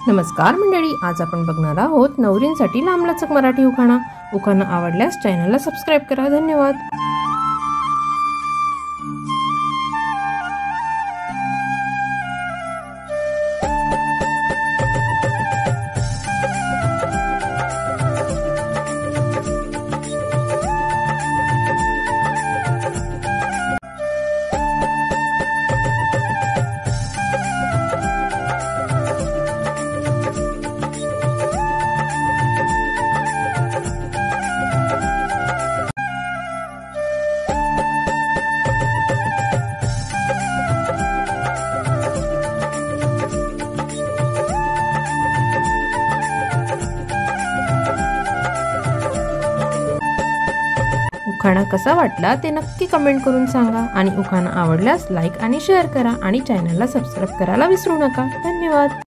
नमस्कार मंडळी, आज आपण बघणार आहोत नवरींसाठी लांबलचक मराठी उखाणा। उखाणा आवडल्यास चॅनलला सबस्क्राइब करा। धन्यवाद। उखाणा कसा वाटला ते नक्की कमेंट करून सांगा आणि उखाणा आवडल्यास लाईक आणि शेअर करा आणि चॅनलला सबस्क्राइब करायला विसरू नका। धन्यवाद।